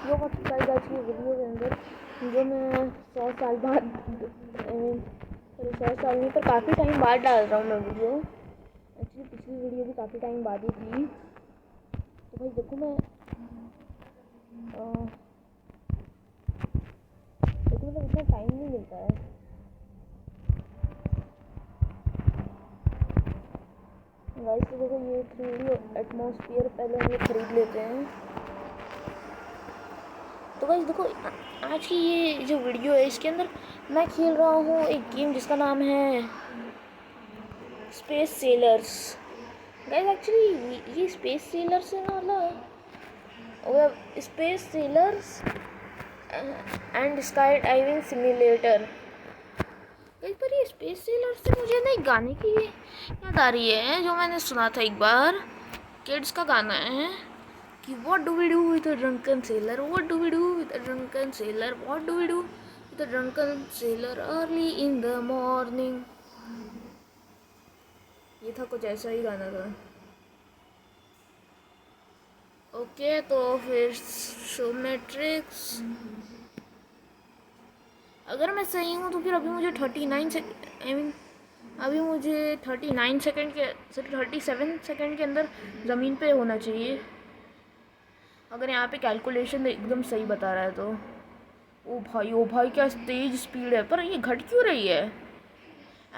Video का guys आज की वीडियो के अंदर जो मैं 100 साल बाद सॉरी 100 साल नहीं पर काफ़ी टाइम बाद डाल रहा हूँ मैं वीडियो। एक्चुअली पिछली वीडियो भी काफ़ी टाइम बाद ही थी। तो भाई देखो मैं देखो मतलब इतना टाइम नहीं मिलता है। गाइस तो देखो ये 3D एटमॉस्फेयर पहले हम लोग खरीद लेते हैं। तो गाइस देखो आज की ये जो वीडियो है इसके अंदर मैं खेल रहा हूँ एक गेम जिसका नाम है स्पेस सेलर्स। गाइस एक्चुअली ये स्पेस सेलर्स है ना मतलब space sellers and sky diving simulator. Guys पर ये स्पेस सेलर्स से मुझे ना एक गाने की याद आ रही है जो मैंने सुना था एक बार। किड्स का गाना है कि what do we do with a drunken sailor, what do we do with a drunken sailor, what do we do with a drunken sailor early in the morning। ये था कुछ ऐसा ही गाना था। ओके तो फिर शो मैट्रिक्स अगर मैं सही हूँ तो फिर अभी मुझे 39 सेकेंड अभी मुझे 39 सेकेंड के 37 सेकेंड के अंदर ज़मीन पे होना चाहिए अगर यहाँ पे कैलकुलेशन एकदम सही बता रहा है तो। ओ भाई क्या तेज स्पीड है पर ये घट क्यों रही है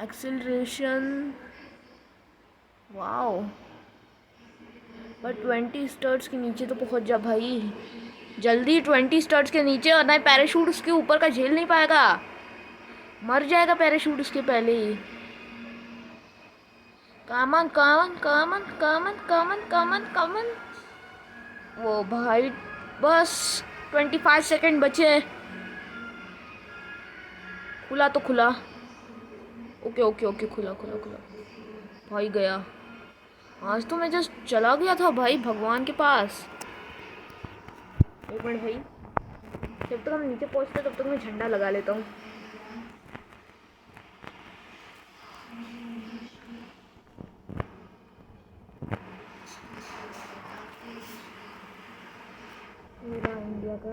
एक्सेलरेशन। वाओ पर 20 स्टर्ट्स के नीचे तो पहुँच जा भाई जल्दी 20 स्टर्ट्स के नीचे और ना पैराशूट उसके ऊपर का झेल नहीं पाएगा मर जाएगा पैराशूट उसके पहले ही। कामन कामन कामन कामन कामन कामन कामन वो भाई बस 25 सेकेंड बचे। खुला तो खुला ओके ओके ओके खुला खुला खुला भाई गया। आज तो मैं जस्ट चला गया था भाई भगवान के पास। एक मिनट भाई जब तक हम नीचे पहुंचते तब तक मैं झंडा लगा लेता हूँ। मेरा इंडिया का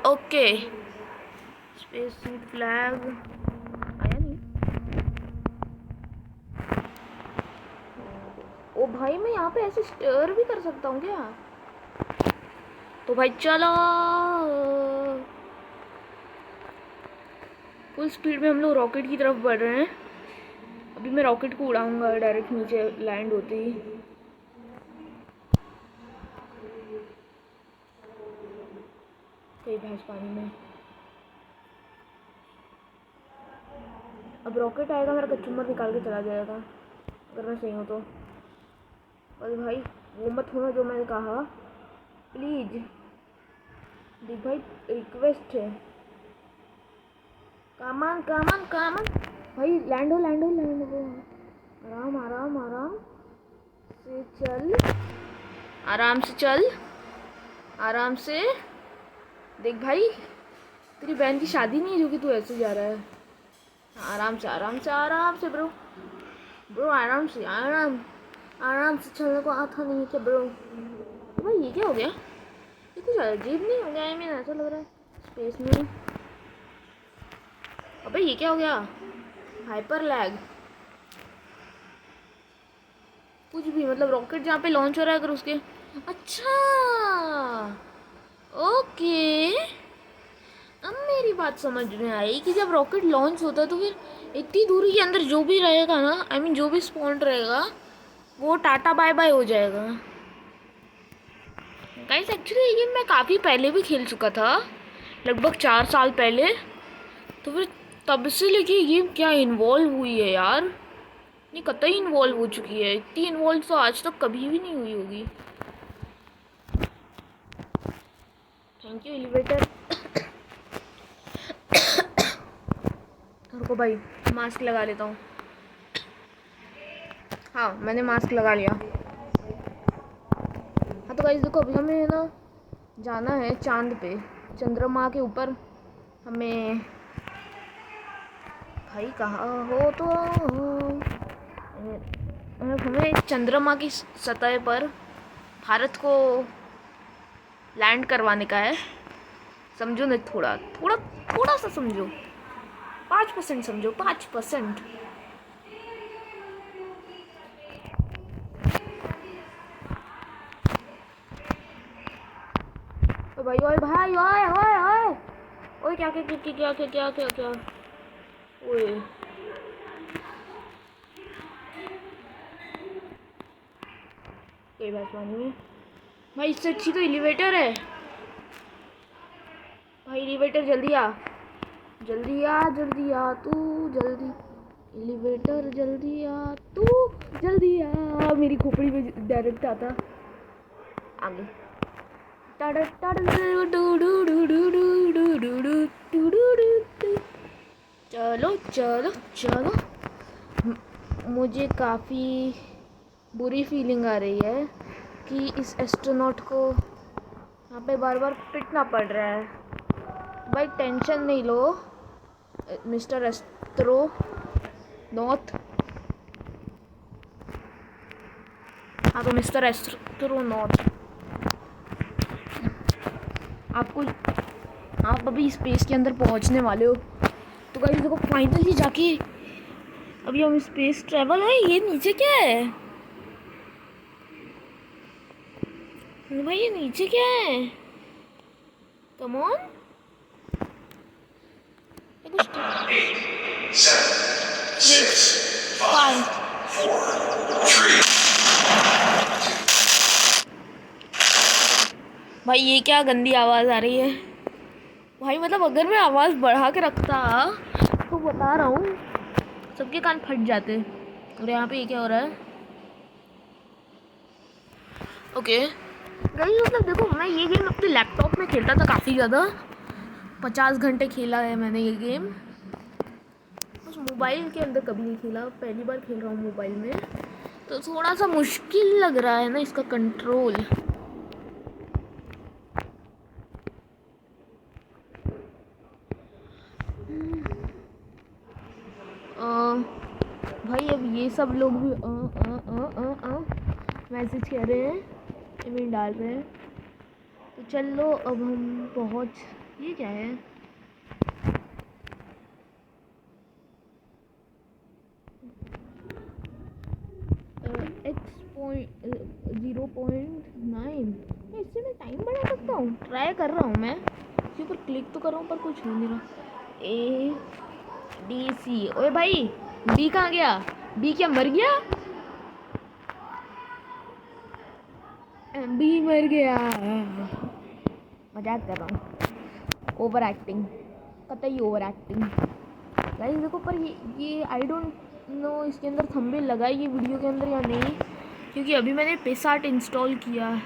ओके स्पेस सूट फ्लैग आया नहीं। ओ भाई मैं यहाँ पे ऐसे स्टेयर भी कर सकता हूँ क्या। तो भाई चलो फुल स्पीड में हम लोग रॉकेट की तरफ बढ़ रहे हैं। अभी मैं रॉकेट को उड़ाऊंगा डायरेक्ट नीचे लैंड होते ही। कई भैंस पानी में अब रॉकेट आएगा मेरा कचुम्बर निकाल के चला जाएगा अगर मैं सही हूँ तो। और भाई वो मत होना जो मैंने कहा प्लीज देख भाई रिक्वेस्ट है कामन कामन कामन भाई लैंड हो लैंड हो लैंड हो। आराम आराम आराम से चल आराम से चल आराम से। देख भाई तेरी बहन की शादी नहीं है जो कि तू ऐसे जा रहा है। आराम से आराम से आराम से ब्रो ब्रो आराम से आराम से चलने को आता नहीं क्या ब्रो। भाई ये क्या हो गया ये कुछ अजीब नहीं हो गया है मेरा ऐसा लग रहा है स्पेस में। अबे ये क्या हो गया हाइपर लैग कुछ भी मतलब रॉकेट जहाँ पे लॉन्च हो रहा है अगर उसके अच्छा ओके अब मेरी बात समझ में आई कि जब रॉकेट लॉन्च होता है तो फिर इतनी दूरी के अंदर जो भी रहेगा ना आई मीन जो भी स्पॉन रहेगा वो टाटा बाय बाय हो जाएगा। गाइस एक्चुअली ये मैं काफ़ी पहले भी खेल चुका था लगभग 4 साल पहले। तो फिर तब से लेके ये क्या इन्वॉल्व हुई है यार नहीं कतई इन्वॉल्व हो चुकी है। इतनी इन्वॉल्व तो आज तक कभी भी नहीं हुई होगी। Thank you elevator. रुको भाई मास्क लगा लेता हूँ। हाँ मैंने मास्क लगा लिया। हाँ तो गाइस देखो अभी हमें ना जाना है चांद पे चंद्रमा के ऊपर। हमें भाई कहाँ हो तो हमें चंद्रमा की सतह पर भारत को लैंड करवाने का है। समझो ना, थोड़ा थोड़ा थोड़ा सा समझो, 5% समझो, 5%। भाई ओए भाई ओए ओए ओए ओए, क्या क्या क्या क्या क्या क्या क्या क्या, ओए कोई बात नहीं भाई, इससे अच्छी तो एलिवेटर है भाई। एलिवेटर जल्दी आ, जल्दी आ, जल्दी आ तू, जल्दी एलिवेटर जल्दी आ तू, जल्दी आ। मेरी खोपड़ी में डायरेक्ट आता आगे। चलो चलो चलो, मुझे काफ़ी बुरी फीलिंग आ रही है कि इस एस्ट्रोनॉट को यहाँ पे बार बार पिटना पड़ रहा है। भाई टेंशन नहीं लो मिस्टर एस्ट्रोनॉट। हाँ तो मिस्टर एस्ट्रोनॉट, आपको आप अभी स्पेस के अंदर पहुंचने वाले हो। तो गाइस देखो, फाइनली जाके अभी हम स्पेस ट्रैवल है। ये नीचे क्या है भाई, ये नीचे क्या है? कम ऑन, ये कुछ 8, 7, 6, 5, 4, 3, 2। भाई ये क्या गंदी आवाज़ आ रही है भाई। मतलब अगर मैं आवाज़ बढ़ा के रखता तो बता रहा हूँ सबके कान फट जाते। और यहाँ पे ये क्या हो रहा है? ओके गाइस, मतलब देखो, मैं ये गेम अपने लैपटॉप में खेलता था काफ़ी ज़्यादा, 50 घंटे खेला है मैंने ये गेम। बस मोबाइल के अंदर कभी नहीं खेला, पहली बार खेल रहा हूँ मोबाइल में, तो थोड़ा सा मुश्किल लग रहा है ना इसका कंट्रोल। भाई अब ये सब लोग भी मैसेज कह रहे हैं, ईमेल डाल रहे हैं। तो चलो अब हम पहुँच, ये क्या है? X.0.9, इससे मैं टाइम बढ़ा सकता हूँ? ट्राई कर रहा हूँ मैं, इसके ऊपर क्लिक तो कर रहा हूँ पर कुछ हो नहीं रहा। ADC, ओए भाई बी कहाँ गया? बी क्या मर गया? बी मर गया, मजाक कर रहा हूँ। ओवर एक्टिंग, कतई ओवर एक्टिंग गाइस। देखो पर ये आई डोंट नो इसके अंदर थंबनेल लगा है ये वीडियो के अंदर या नहीं, क्योंकि अभी मैंने पिक्सआर्ट इंस्टॉल किया है।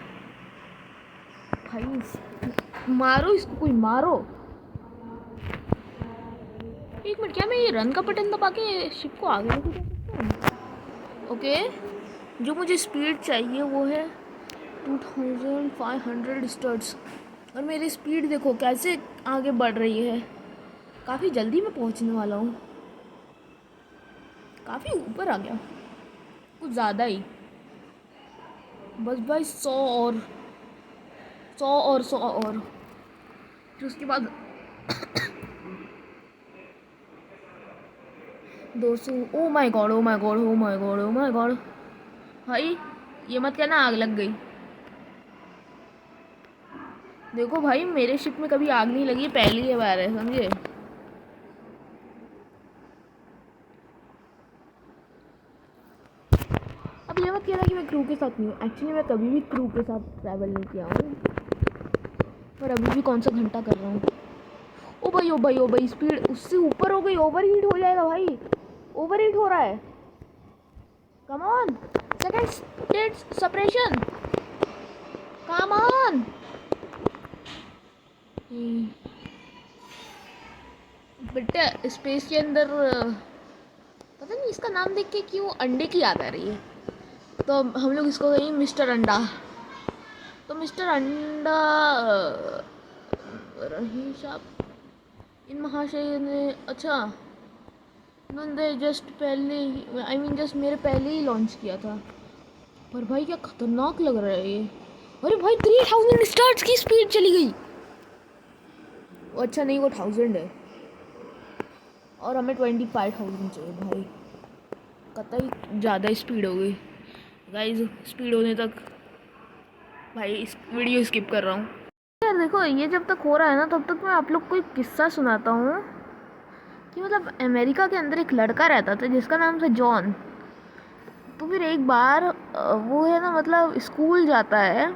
भाई मारो इसको, कोई मारो। एक मिनट, क्या मैं ये रन का बटन दबा के शिप को आगे लेके जा सकता हूँ? ओके, जो मुझे स्पीड चाहिए वो है 2500 स्टर्ट्स, और मेरी स्पीड देखो कैसे आगे बढ़ रही है। काफ़ी जल्दी मैं पहुँचने वाला हूँ, काफ़ी ऊपर आ गया, कुछ ज़्यादा ही। बस भाई 100 और 100 और 100 और फिर उसके बाद 200। Oh my God, oh my God, oh my God, oh my God. भाई ये मत कहना आग लग गई। देखो भाई मेरे शिप में कभी आग नहीं लगी, पहली बार है, समझे? अब ये मत कहना कि मैं क्रू के साथ नहीं हूँ। एक्चुअली मैं कभी भी क्रू के साथ ट्रैवल नहीं किया हूँ, पर अभी भी कौन सा घंटा कर रहा हूँ। ओ भाई ओ भाई ओ भाई, स्पीड उससे ऊपर हो गई, ओवर हीट हो जाएगा भाई, ओवर हीट हो रहा है। Come on, second state separation, come on. बेटा स्पेस के अंदर पता नहीं इसका नाम देख के क्यों अंडे की याद आ रही है, तो हम लोग इसको कहेंगे मिस्टर अंडा। तो मिस्टर अंडा रही साहब, इन महाशय ने, अच्छा उन्होंने जस्ट पहले ही जस्ट मेरे पहले ही लॉन्च किया था। पर भाई क्या खतरनाक लग रहा है ये। अरे भाई 3000 स्टार्स की स्पीड चली गई। अच्छा नहीं, वो 1000 है और हमें 25,000 चाहिए भाई। कतई ज़्यादा स्पीड हो गई गाइस। स्पीड होने तक भाई इस वीडियो स्किप कर रहा हूँ। यार देखो, ये जब तक हो रहा है ना तब तक मैं आप लोग को एक किस्सा सुनाता हूँ कि मतलब अमेरिका के अंदर एक लड़का रहता था जिसका नाम था जॉन। तो फिर एक बार वो है ना मतलब स्कूल जाता है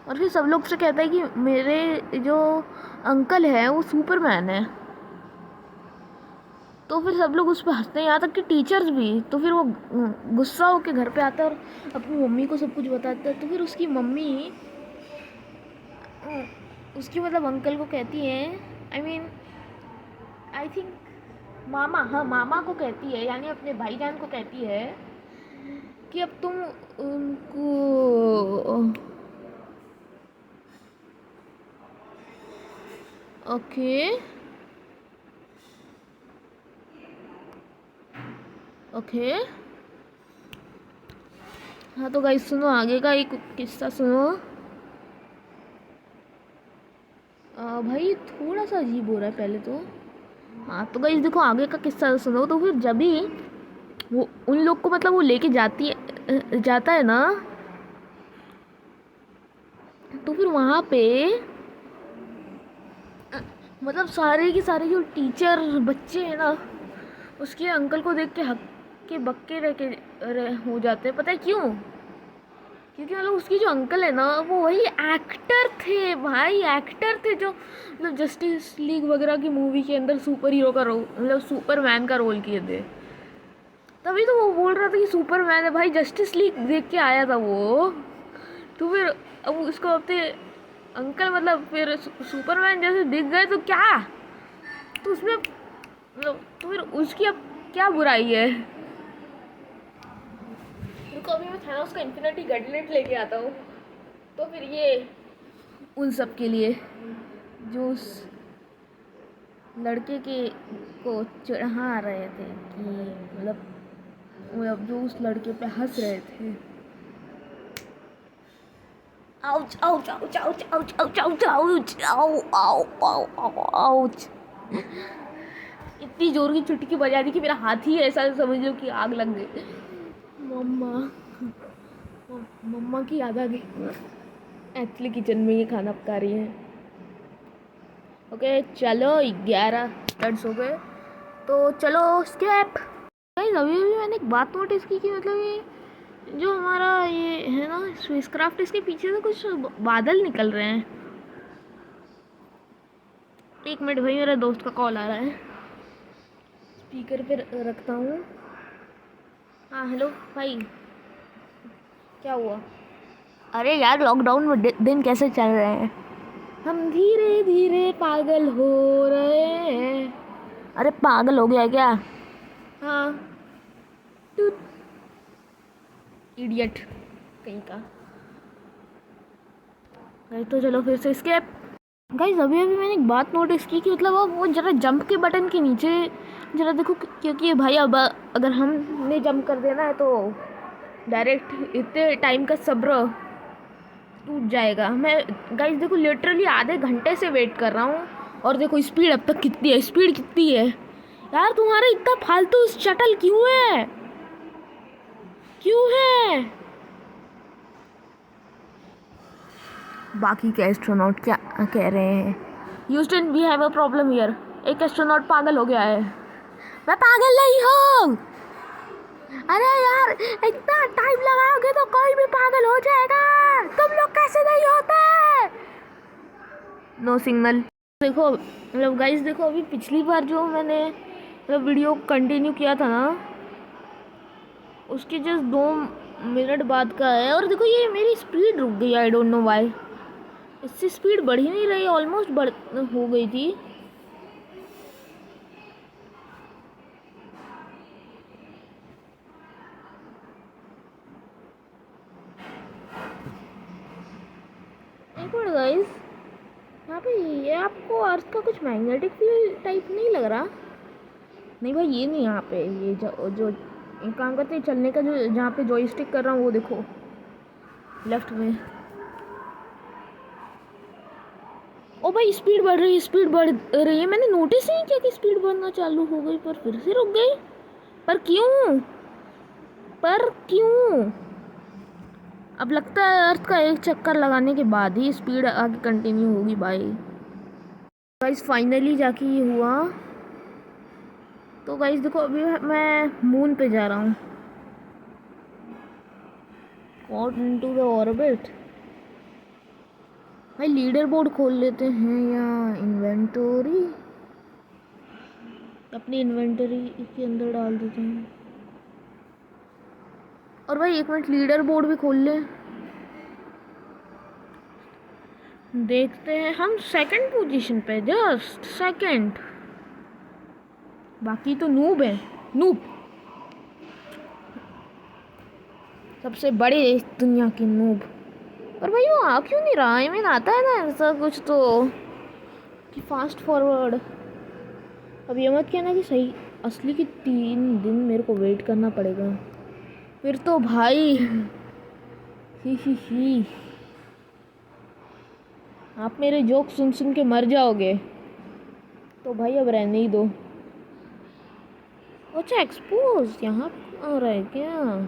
और फिर सब लोग से कहता है कि मेरे जो अंकल है वो सुपरमैन है। तो फिर सब लोग उस पर हंसते हैं, यहाँ तक कि टीचर्स भी। तो फिर वो गुस्सा होकर घर पे आता है और अपनी मम्मी को सब कुछ बताता है। तो फिर उसकी मम्मी उसकी मतलब अंकल को कहती है, आई थिंक मामा, हाँ मामा को कहती है, यानी अपने भाईजान को कहती है कि अब तुम उनको ओके ओके हाँ तो गाइस सुनो, आगे का एक किस्सा सुनो। भाई थोड़ा सा अजीब हो रहा है पहले तो। हाँ तो गाइस देखो, आगे का किस्सा सुनो। तो फिर जब भी वो उन लोग को मतलब वो लेके जाता है ना, तो फिर वहाँ पे मतलब सारे के सारे जो टीचर बच्चे हैं ना उसके अंकल को देख के हक के बक्के हो जाते हैं। पता है क्यों? क्योंकि मतलब उसकी जो अंकल है ना वो वही एक्टर थे भाई, एक्टर थे जो मतलब जस्टिस लीग वगैरह की मूवी के अंदर सुपर हीरो का रोल, मतलब सुपरमैन का रोल किए थे। तभी तो वो बोल रहा था कि सुपरमैन है भाई, जस्टिस लीग देख के आया था वो। तो फिर अब उसको अपने अंकल मतलब फिर सुपरमैन जैसे दिख गए तो क्या, तो उसमें मतलब तो फिर उसकी अब क्या बुराई है। रुको अभी मैं थानोस का इन्फिनिटी गॉटलेट लेके आता हूँ। तो फिर ये उन सब के लिए जो उस लड़के के को चढ़ा रहे थे कि मतलब जो उस लड़के पे हंस रहे थे। Ouch ouch ouch ouch ouch ouch ouch ouch आउ आउ आउ आउ आउच। इतनी जोर की चुटकी बजा दी कि मेरा हाथ ही ऐसा समझ लो कि आग लग गई। मम्मा मम्मा की याद आ गई। एक्चुअली किचन में ये खाना पका रही है। ओके चलो 11 स्टार्ट हो गए तो चलो स्केप। गाइस अभी अभी मैंने एक बात नोटिस की कि मतलब ये जो हमारा ये है ना स्पेसक्राफ्ट, इसके पीछे से कुछ बादल निकल रहे हैं। एक मिनट भाई, मेरे दोस्त का कॉल आ रहा है, स्पीकर पे रखता हूँ। हाँ हेलो भाई, क्या हुआ? अरे यार लॉकडाउन में दिन कैसे चल रहे हैं? हम धीरे धीरे पागल हो रहे हैं। अरे पागल हो गया है क्या? हाँ इडियट कहीं का। गाइस तो चलो फिर से स्केप। गाइस अभी अभी मैंने एक बात नोटिस की कि मतलब अब वो जरा जंप के बटन के नीचे जरा देखो, क्योंकि भाई अब अगर हमने जंप कर देना है तो डायरेक्ट इतने टाइम का सब्र टूट जाएगा। मैं गाइस देखो लिटरली आधे घंटे से वेट कर रहा हूँ और देखो स्पीड अब तक कितनी है, स्पीड कितनी है यार तुम्हारा, इतना फालतू शटल क्यों है, क्यों है? बाकी के एस्ट्रोनॉट क्या कह रहे हैं? Houston we have a problem here, एक एस्ट्रोनॉट पागल हो गया है। मैं पागल नहीं हूँ। अरे यार इतना टाइम लगाओगे तो कोई भी पागल हो जाएगा, तुम लोग कैसे नहीं होते? No signal. देखो मतलब गाइस देखो, अभी पिछली बार जो मैंने मतलब वीडियो कंटिन्यू किया था ना उसके जस्ट 2 मिनट बाद का है और देखो ये मेरी स्पीड रुक गई, आई डोंट नो व्हाई। इससे स्पीड बढ़ ही नहीं रही, ऑलमोस्ट बढ़ हो गई थी। एक मिनट गाइस, यहाँ पे ये आपको अर्थ का कुछ मैग्नेटिक फील्ड टाइप नहीं लग रहा? नहीं भाई ये नहीं, यहाँ पे ये जो एक काम करते हैं, चलने का जो जहाँ पे जॉयस्टिक कर रहा हूँ वो देखो लेफ्ट में। ओ भाई स्पीड बढ़ रही है, स्पीड बढ़ रही है। मैंने नोटिस नहीं किया कि स्पीड बढ़ना चालू हो गई, पर फिर से रुक गई। पर क्यों, पर क्यों? अब लगता है अर्थ का एक चक्कर लगाने के बाद ही स्पीड आगे कंटिन्यू होगी भाई। गाइस फाइनली जाके ये हुआ। तो गाइस देखो अभी मैं मून पे जा रहा हूँ। Caught into the orbit. भाई लीडर बोर्ड खोल लेते हैं या इन्वेंटरी, अपनी इन्वेंटरी के अंदर डाल देते हैं। और भाई एक मिनट लीडर बोर्ड भी खोल लें, देखते हैं। हम सेकंड पोजीशन पे, जस्ट सेकंड। बाकी तो नूब है, नूब सबसे बड़े इस दुनिया की नूब। पर भाई वो आ क्यों नहीं रहा? आई मीन आता है ना ऐसा कुछ तो कि फास्ट फॉरवर्ड। अब ये मत कहना कि सही असली की 3 दिन मेरे को वेट करना पड़ेगा, फिर तो भाई ही आप मेरे जोक सुन सुन के मर जाओगे। तो भाई अब रहने ही दो। अच्छा एक्सपोज यहाँ आ रहा है क्या?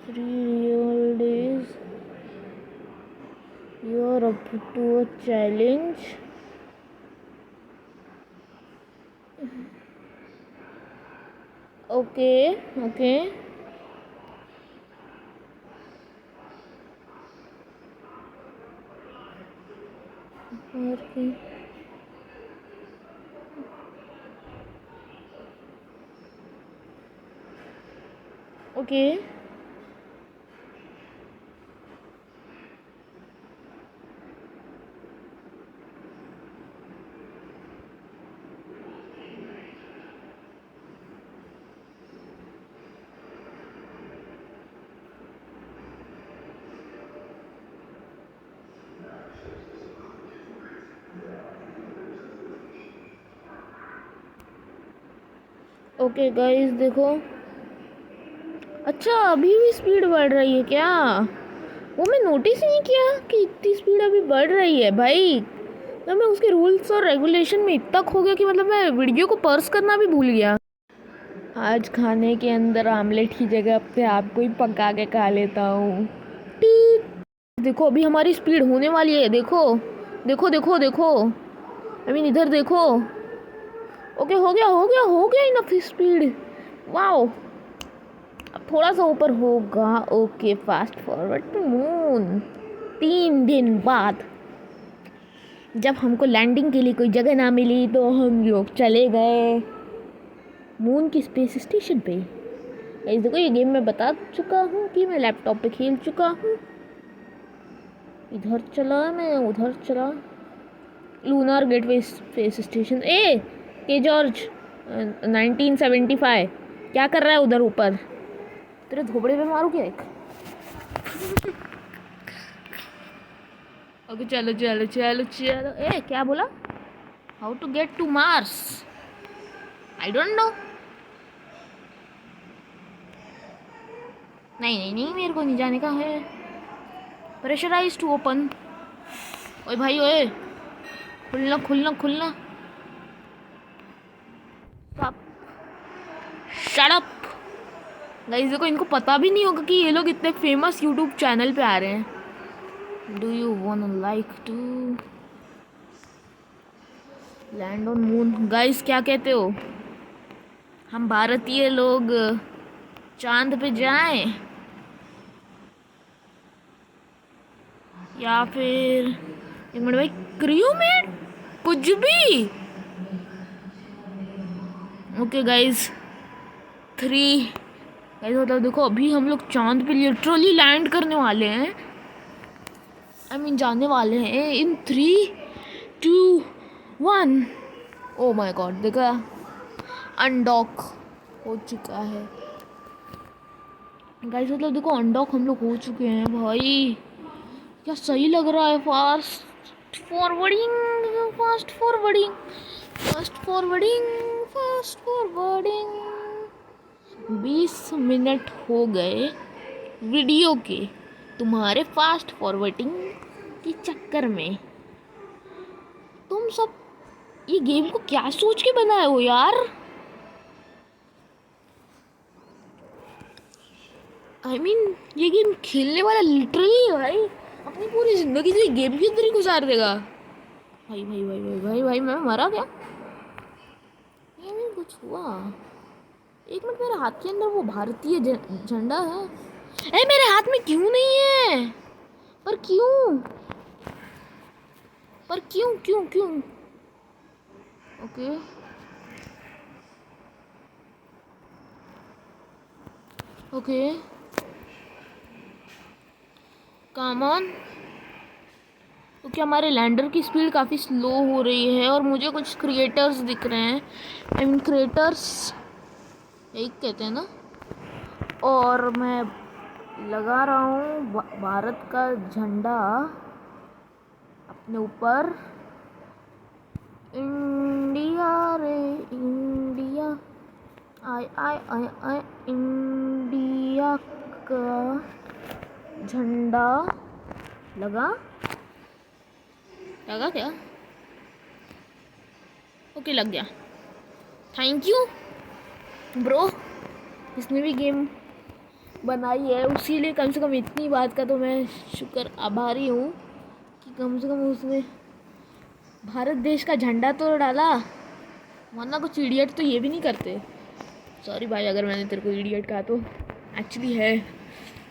real days you are up to a challenge. Okay, okay. Okay. Okay. Okay guys देखो, अच्छा अभी भी स्पीड बढ़ रही है क्या? वो मैं नोटिस ही नहीं किया कि इतनी स्पीड अभी बढ़ रही है भाई। तो मैं उसके रूल्स और रेगुलेशन में इतना खो गया कि मतलब मैं वीडियो को पॉज करना भी भूल गया। आज खाने के अंदर आमलेट की जगह पे आपको ही पका के खा लेता हूँ। देखो अभी हमारी स्पीड होने वाली है, देखो देखो देखो देखो। आई मीन इधर देखो। ओके हो गया हो गया हो गया इनफ स्पीड। वाओ अब थोड़ा सा ऊपर होगा। Okay fast forward to moon. 3 दिन बाद जब हमको लैंडिंग के लिए कोई जगह ना मिली तो हम लोग चले गए मून की स्पेस स्टेशन पे। इस देखो ये गेम मैं बता चुका हूँ कि मैं लैपटॉप पे खेल चुका हूँ। इधर चला मैं उधर चला। Lunar gateway space station. A George 1975 क्या कर रहा है उधर ऊपर? तेरे धोबड़े पे मारू क्या एक? ओके चलो चलो चलो चलो। क्या बोला? How to get to Mars? I don't know. नहीं नहीं नहीं मेरे को नहीं जाने का है। Pressurise to open. ओए भाई ओए, खुलना खुलना खुलना। Shut up. गाइस देखो इनको पता भी नहीं होगा कि ये लोग इतने फेमस यूट्यूब चैनल पे आ रहे हैं। Do you want like to land on moon? Guys क्या कहते हो, हम भारतीय लोग चांद पे जाएं या फिर एक मिनट भाई, क्रियो में कुछ भी? ओके गाइस 3 गाइस मतलब देखो अभी हम लोग चांद पे लिटरली लैंड करने वाले हैं। आई मीन जाने वाले हैं इन 3, 2, 1। ओ माय गॉड देखा, अनडॉक हो चुका है गाइस। मतलब देखो अनडॉक हम लोग हो चुके हैं भाई। क्या सही लग रहा है। Fast forwarding, fast forwarding, fast forwarding, fast forwarding. 20 minute हो गए वीडियो के तुम्हारे फास्ट फॉरवर्डिंग के चक्कर में। तुम सब ये गेम को क्या सोच के बनाए हो यार। I mean, ये गेम खेलने वाला लिटरली भाई अपनी पूरी जिंदगी से गेम के अंदर ही गुजार देगा। भाई भाई भाई भाई भाई भाई मैं मरा क्या। ये नहीं कुछ हुआ। एक मिनट, मेरे हाथ के अंदर वो भारतीय झंडा है। ए मेरे हाथ में क्यों नहीं है। पर क्यों, पर क्यों क्यों क्यों। Okay okay come on. तो क्या हमारे लैंडर की स्पीड काफ़ी स्लो हो रही है और मुझे कुछ क्रिएटर्स दिख रहे हैं। आई मीन क्रिएटर्स यही कहते हैं ना। और मैं लगा रहा हूँ भारत का झंडा अपने ऊपर। इंडिया रे इंडिया, आय आय आय आय इंडिया का झंडा लगा लगा क्या। ओके लग गया। थैंक यू ब्रो, जिसने भी गेम बनाई है उसी लिए कम से कम इतनी बात का तो मैं शुक्र आभारी हूँ कि कम से कम उसने भारत देश का झंडा तो डाला। वरना कुछ इडियट तो ये भी नहीं करते। सॉरी भाई अगर मैंने तेरे को इडियट कहा तो एक्चुअली है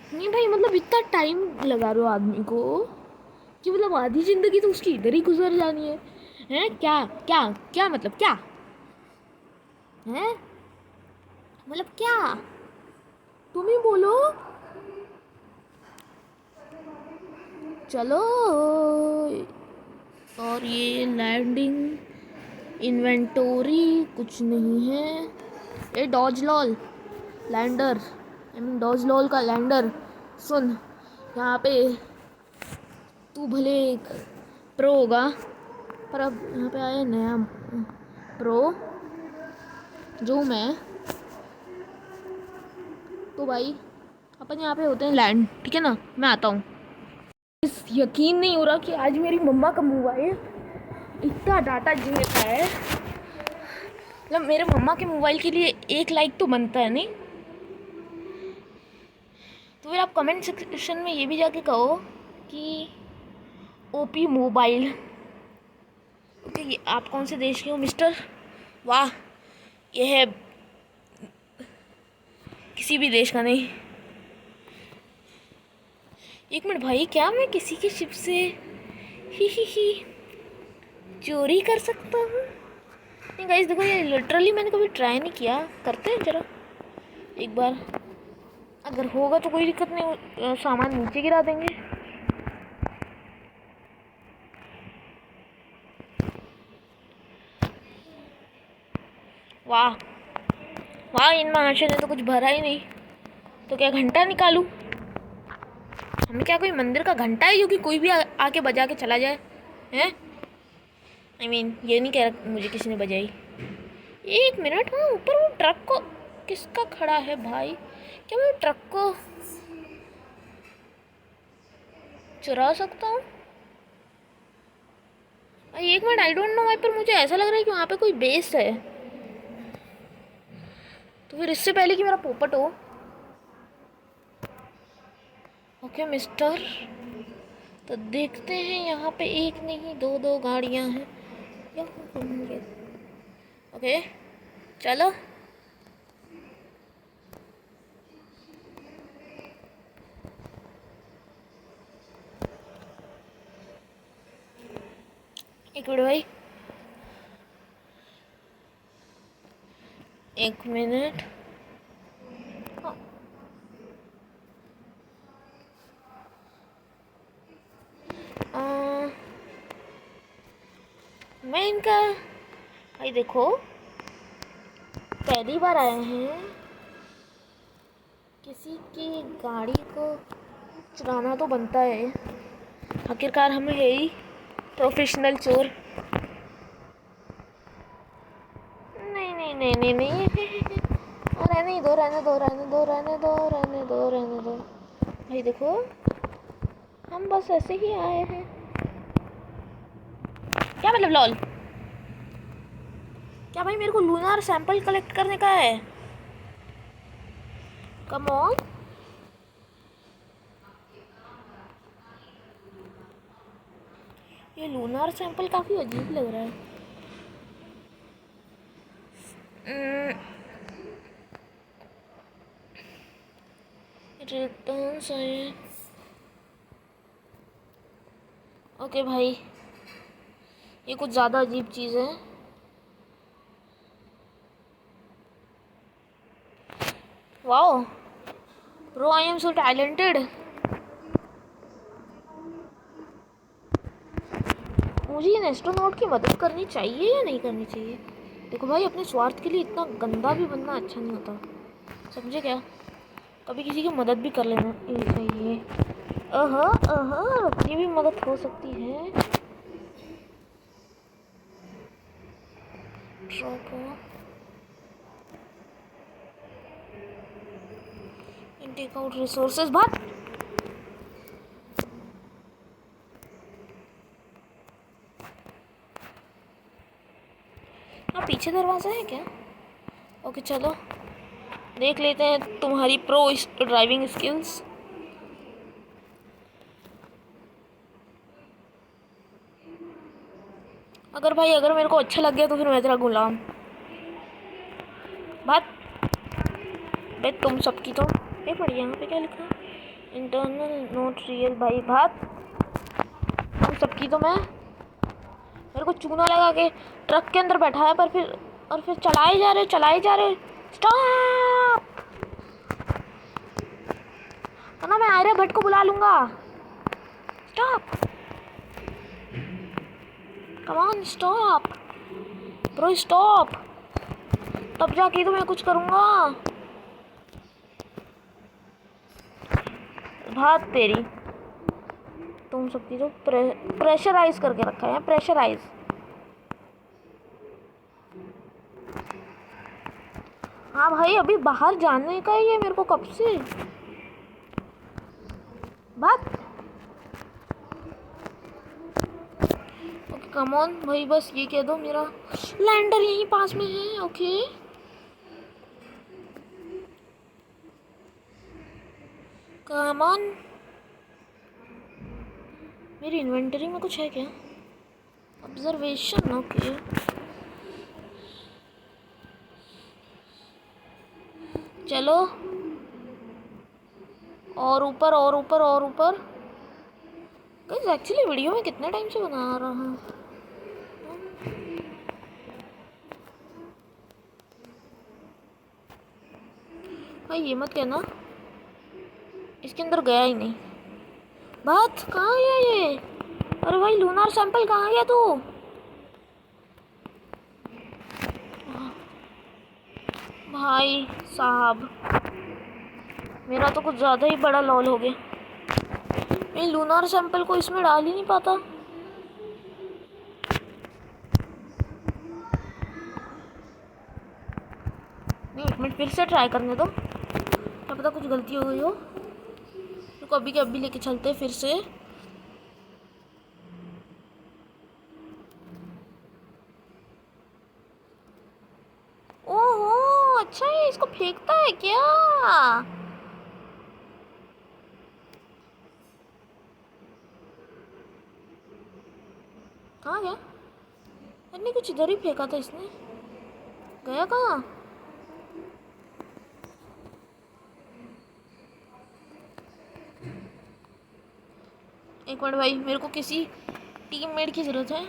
नहीं भाई। मतलब इतना टाइम लगा रहे हो आदमी को कि मतलब आधी जिंदगी तो उसकी इधर ही गुजर जानी है। हैं क्या क्या क्या मतलब क्या है, मतलब क्या, तुम ही बोलो। चलो। और ये लैंडिंग इन्वेंटोरी कुछ नहीं है। ये dodge lol lander, I mean dodge lol का लैंडर। सुन यहाँ पे तू भले एक प्रो होगा पर अब यहाँ पे आया नया प्रो जो मैं। तो भाई अपन यहाँ पे होते हैं लैंड, ठीक है ना। मैं आता हूँ। यकीन नहीं हो रहा कि आज मेरी मम्मा का मोबाइल इतना डाटा लेता है। मतलब मेरे मम्मा के मोबाइल के लिए 1 लाइक तो बनता है नहीं। तो फिर आप कमेंट सेक्शन में ये भी जाके कहो कि ओपी मोबाइल। ओके ये आप कौन से देश के हो मिस्टर। वाह ये है किसी भी देश का नहीं। एक मिनट भाई, क्या मैं किसी के शिप से ही चोरी कर सकता हूँ। नहीं गाइस देखो ये लिटरली मैंने कभी ट्राई नहीं किया। करते हैं जरा एक बार, अगर होगा तो कोई दिक्कत नहीं। सामान नीचे गिरा देंगे। वाह वाह, इन महाशय ने तो कुछ भरा ही नहीं। तो क्या घंटा निकालूं। हमें क्या कोई मंदिर का घंटा है जो कि कोई भी आके बजा के चला जाए हैं। आई मीन ये नहीं कह रहा मुझे किसी ने बजाई। एक मिनट, हाँ ऊपर वो ट्रक को किसका खड़ा है भाई। क्या मैं ट्रक को चुरा सकता हूँ। एक minute, I don't know why पर मुझे ऐसा लग रहा है कि वहाँ पे कोई बेस है। तो फिर इससे पहले कि मेरा पोपट हो। ओके मिस्टर, तो देखते हैं यहाँ पे एक नहीं दो गाड़ियाँ हैं। ओके चलो। एक मिनट भाई, एक मिनट। मैं इनका भाई देखो पहली बार आए हैं। किसी की गाड़ी को चुराना तो बनता है। आखिरकार हमें है ही प्रोफेशनल चोर। नहीं नहीं नहीं नहीं नहीं रहने दो रहने दो रहने दो रहने दो रहने दो रहने दो भाई। देखो हम बस ऐसे ही आए हैं। क्या मतलब लॉल? क्या भाई मेरे को लूनार सैंपल कलेक्ट करने का है? Come on. ये लूनार सैंपल काफी अजीब लग रहा है। रिटर्न है। ओके भाई, ये कुछ ज़्यादा अजीब चीज़ है। Wow bro, I am so talented. मुझे इन एस्ट्रोनॉट की मदद करनी चाहिए या नहीं करनी चाहिए? देखो भाई, अपने स्वार्थ के लिए इतना गंदा भी बनना अच्छा नहीं होता, समझे क्या? कभी किसी की मदद भी कर लेना चाहिए। अपनी भी मदद हो सकती है। Take out resources. भाग। पीछे दरवाजा है क्या? ओके चलो देख लेते हैं तुम्हारी प्रो ड्राइविंग स्किल्स। अगर मेरे को अच्छा लग गया तो फिर मैं तेरा गुलाम। बात बे तुम सबकी तो ये पढ़िए, यहाँ पे क्या लिखा है? इंटरनल नोट रियल भाई। बात तुम सबकी तो मैं, मेरे को चूना लगा के ट्रक के अंदर बैठा है पर फिर चलाए जा रहे। स्टॉप। ना मैं आर्य भट्ट को बुला लूंगा। Stop, come on stop bro, stop. तब जाके तो मैं कुछ करूंगा। बात तेरी, तुम सबकी तो प्रेशराइज करके रखा है, प्रेशराइज। हाँ भाई, अभी बाहर जाने का ही है मेरे को कब से। बात ओके कम ऑन भाई, बस ये कह दो मेरा लैंडर यहीं पास में है। Okay come on. मेरी इन्वेंटरी में कुछ है क्या? ऑब्जर्वेशन। ओके चलो और ऊपर और ऊपर और ऊपर। गाइस एक्चुअली वीडियो में कितने टाइम से बना रहा हूँ। भाई ये मत कहना इसके अंदर गया ही नहीं। बात कहाँ गया ये? अरे भाई लूनार सैंपल कहाँ गया तू? भाई साहब मेरा तो कुछ ज़्यादा ही बड़ा लॉल हो गया। मैं लूनार सैंपल को इसमें डाल ही नहीं पाता। नहीं, एक मिनट फिर से ट्राई करने दो, क्या पता कुछ गलती हो गई हो। तो कभी के अभी लेके चलते फिर से। ओहो अच्छा, ये इसको फेंकता है क्या? कहाँ गया? अरे कुछ इधर ही फेंका था इसने, गया कहाँ? एक मिनट भाई, मेरे को किसी टीममेट की जरूरत है।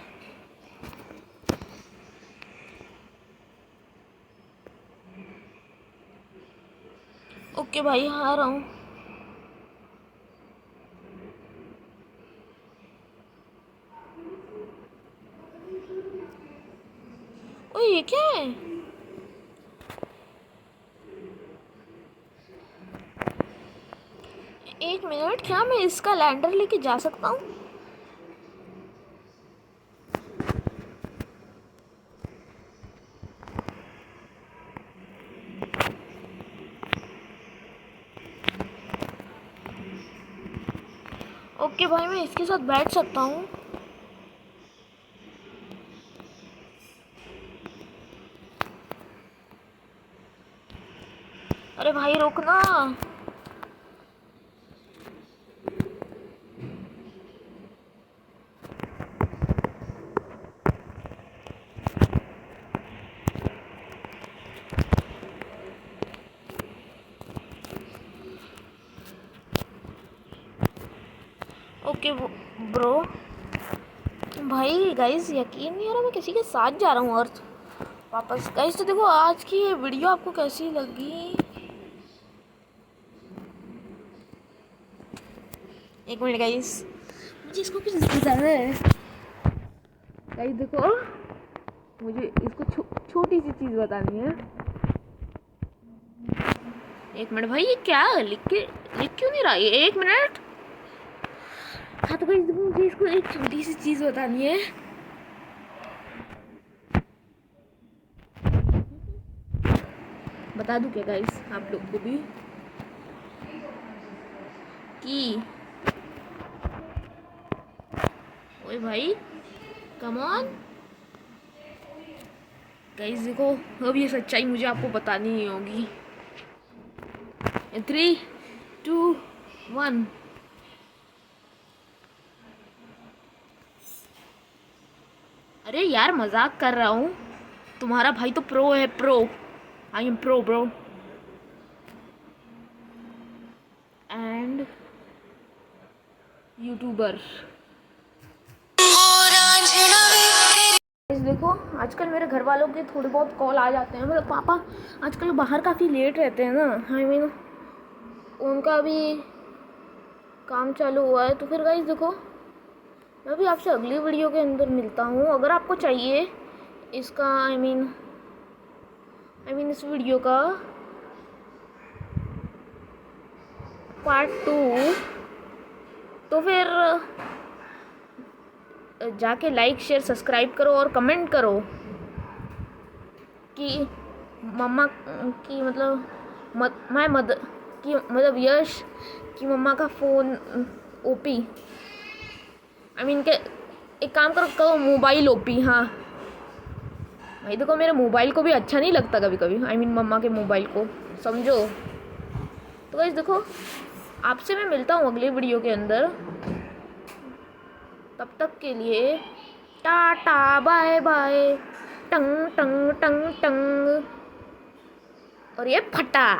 ओके भाई आ रहा हूँ। ओ ये क्या है? एक मिनट, क्या मैं इसका लैंडर लेके जा सकता हूँ? ओके भाई, मैं इसके साथ बैठ सकता हूँ। अरे भाई रुकना। Okay bro. भाई गाइस यकीन नहीं हो रहा, मैं किसी के साथ जा रहा हूँ अर्थ वापस। गाइस तो देखो आज की ये वीडियो आपको कैसी लगी। एक मिनट गाइस, मुझे इसको कुछ बताना है। गाइस देखो, मुझे इसको छोटी सी चीज़ बतानी है। एक मिनट भाई, ये क्या लिख क्यों नहीं रहा ये? एक मिनट। हाँ तो गाइस देखो, मुझे इसको एक छोटी सी चीज़ बतानी है। बता दूं क्या गाइस आप लोग को भी कि ओए भाई कम ऑन गाइस, देखो अब ये सच्चाई मुझे आपको बतानी ही होगी। 3, 2, 1। अरे यार मजाक कर रहा हूँ, तुम्हारा भाई तो प्रो है, pro. I am pro bro. And YouTuber. देखो आजकल मेरे घर वालों के थोड़े बहुत कॉल आ जाते हैं। मेरे पापा आजकल बाहर काफ़ी लेट रहते हैं ना, आई मीन उनका भी काम चालू हुआ है। तो फिर गाइस देखो, मैं भी आपसे अगली वीडियो के अंदर मिलता हूँ। अगर आपको चाहिए इसका आई मीन इस वीडियो का पार्ट 2, तो फिर जाके लाइक शेयर सब्सक्राइब करो और कमेंट करो कि मम्मा की मतलब यश की मम्मा का फ़ोन ओपी आई मीन के एक काम करो मोबाइल ओपी। हाँ भाई देखो, मेरे मोबाइल को भी अच्छा नहीं लगता कभी कभी, आई मीन मम्मा के मोबाइल को, समझो। तो गाइस देखो, आपसे मैं मिलता हूँ अगले वीडियो के अंदर। तब तक के लिए टाटा बाय बाय, टंग टंग टंग टंग। और ये फटा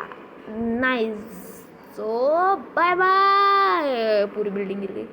नाइस। सो बाय बाय। पूरी बिल्डिंग गिर गई।